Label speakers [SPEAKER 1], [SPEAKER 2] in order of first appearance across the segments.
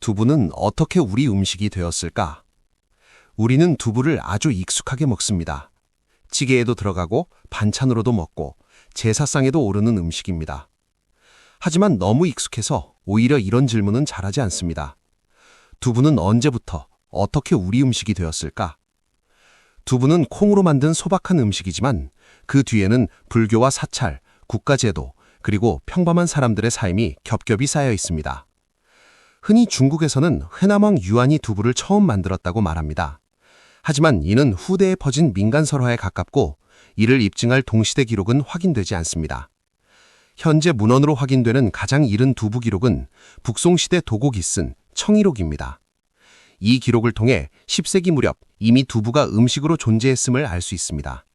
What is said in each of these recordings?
[SPEAKER 1] 두부는 어떻게 우리 음식이 되었을까? 우리는 두부를 아주 익숙하게 먹습니다. 찌개에도 들어가고 반찬으로도 먹고 제사상에도 오르는 음식입니다. 하지만 너무 익숙해서 오히려 이런 질문은 잘하지 않습니다. 두부는 언제부터 어떻게 우리 음식이 되었을까? 두부는 콩으로 만든 소박한 음식이지만 그 뒤에는 불교와 사찰, 국가제도, 그리고 평범한 사람들의 삶이 겹겹이 쌓여 있습니다. 흔히 중국에서는 회남왕 유안이 두부를 처음 만들었다고 말합니다. 하지만 이는 후대에 퍼진 민간설화에 가깝고 이를 입증할 동시대 기록은 확인되지 않습니다. 현재 문헌으로 확인되는 가장 이른 두부 기록은 북송시대 도곡이 쓴 청이록입니다. 이 기록을 통해 10세기 무렵 이미 두부가 음식으로 존재했음을 알 수 있습니다.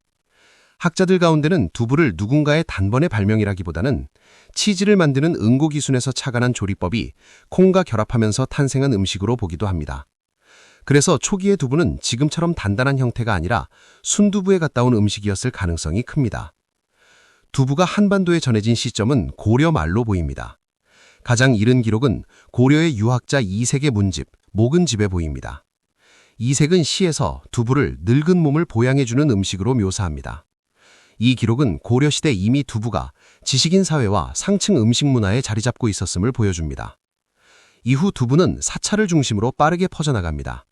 [SPEAKER 1] 학자들 가운데는 두부를 누군가의 단번에 발명이라기보다는 치즈를 만드는 응고기순에서 착안한 조리법이 콩과 결합하면서 탄생한 음식으로 보기도 합니다. 그래서 초기의 두부는 지금처럼 단단한 형태가 아니라 순두부에 가까운 음식이었을 가능성이 큽니다. 두부가 한반도에 전해진 시점은 고려 말로 보입니다. 가장 이른 기록은 고려의 유학자 이색의 문집, 목은집에 보입니다. 이색은 시에서 두부를 늙은 몸을 보양해주는 음식으로 묘사합니다. 이 기록은 고려시대 이미 두부가 지식인 사회와 상층 음식 문화에 자리 잡고 있었음을 보여줍니다. 이후 두부는 사찰을 중심으로 빠르게 퍼져나갑니다.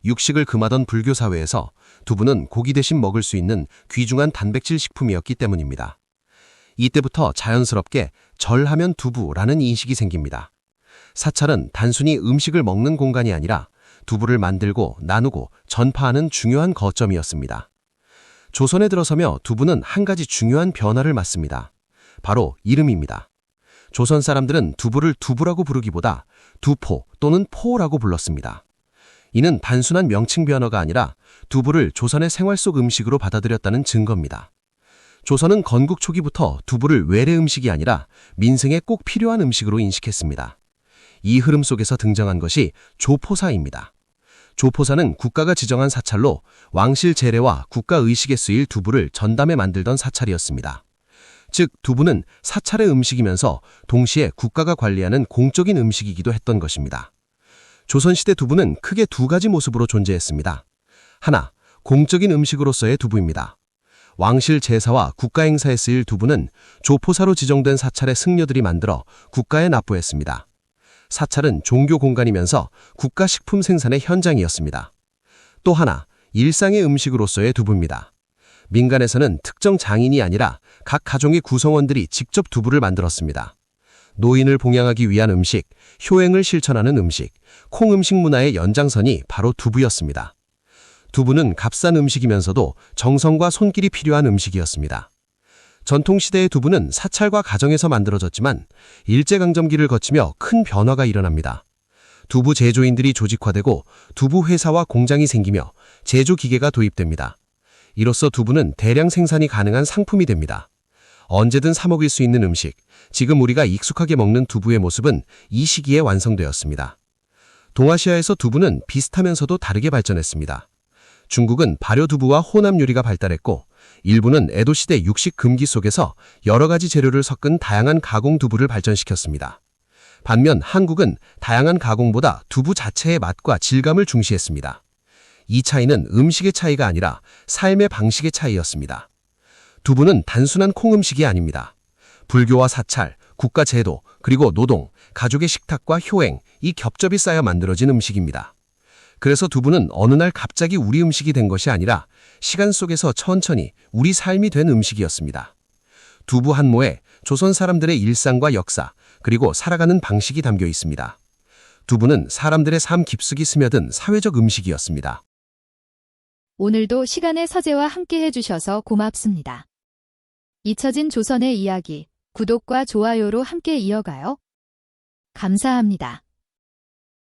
[SPEAKER 1] 육식을 금하던 불교 사회에서 두부는 고기 대신 먹을 수 있는 귀중한 단백질 식품이었기 때문입니다. 이때부터 자연스럽게 절하면 두부라는 인식이 생깁니다. 사찰은 단순히 음식을 먹는 공간이 아니라 두부를 만들고 나누고 전파하는 중요한 거점이었습니다. 조선에 들어서며 두부는 한 가지 중요한 변화를 맞습니다. 바로 이름입니다. 조선 사람들은 두부를 두부라고 부르기보다 두포 또는 포라고 불렀습니다. 이는 단순한 명칭 변화가 아니라 두부를 조선의 생활 속 음식으로 받아들였다는 증거입니다. 조선은 건국 초기부터 두부를 외래 음식이 아니라 민생에 꼭 필요한 음식으로 인식했습니다. 이 흐름 속에서 등장한 것이 조포사입니다. 조포사는 국가가 지정한 사찰로 왕실 제례와 국가의식에 쓰일 두부를 전담해 만들던 사찰이었습니다. 즉 두부는 사찰의 음식이면서 동시에 국가가 관리하는 공적인 음식이기도 했던 것입니다. 조선시대 두부는 크게 두 가지 모습으로 존재했습니다. 하나, 공적인 음식으로서의 두부입니다. 왕실 제사와 국가 행사에 쓰일 두부는 조포사로 지정된 사찰의 승려들이 만들어 국가에 납부했습니다. 사찰은 종교 공간이면서 국가 식품 생산의 현장이었습니다. 또 하나, 일상의 음식으로서의 두부입니다. 민간에서는 특정 장인이 아니라 각 가정의 구성원들이 직접 두부를 만들었습니다. 노인을 봉양하기 위한 음식, 효행을 실천하는 음식, 콩음식 문화의 연장선이 바로 두부였습니다. 두부는 값싼 음식이면서도 정성과 손길이 필요한 음식이었습니다. 전통시대의 두부는 사찰과 가정에서 만들어졌지만 일제강점기를 거치며 큰 변화가 일어납니다. 두부 제조인들이 조직화되고 두부 회사와 공장이 생기며 제조기계가 도입됩니다. 이로써 두부는 대량 생산이 가능한 상품이 됩니다. 언제든 사 먹을 수 있는 음식, 지금 우리가 익숙하게 먹는 두부의 모습은 이 시기에 완성되었습니다. 동아시아에서 두부는 비슷하면서도 다르게 발전했습니다. 중국은 발효두부와 혼합 요리가 발달했고 일부는 에도시대 육식 금기 속에서 여러 가지 재료를 섞은 다양한 가공 두부를 발전시켰습니다. 반면 한국은 다양한 가공보다 두부 자체의 맛과 질감을 중시했습니다. 이 차이는 음식의 차이가 아니라 삶의 방식의 차이였습니다. 두부는 단순한 콩음식이 아닙니다. 불교와 사찰, 국가 제도, 그리고 노동, 가족의 식탁과 효행, 이 겹겹이 쌓여 만들어진 음식입니다. 그래서 두부는 어느 날 갑자기 우리 음식이 된 것이 아니라 시간 속에서 천천히 우리 삶이 된 음식이었습니다. 두부 한 모에 조선 사람들의 일상과 역사, 그리고 살아가는 방식이 담겨 있습니다. 두부는 사람들의 삶 깊숙이 스며든 사회적 음식이었습니다.
[SPEAKER 2] 오늘도 시간의 서재와 함께 해주셔서 고맙습니다. 잊혀진 조선의 이야기, 구독과 좋아요로 함께 이어가요. 감사합니다.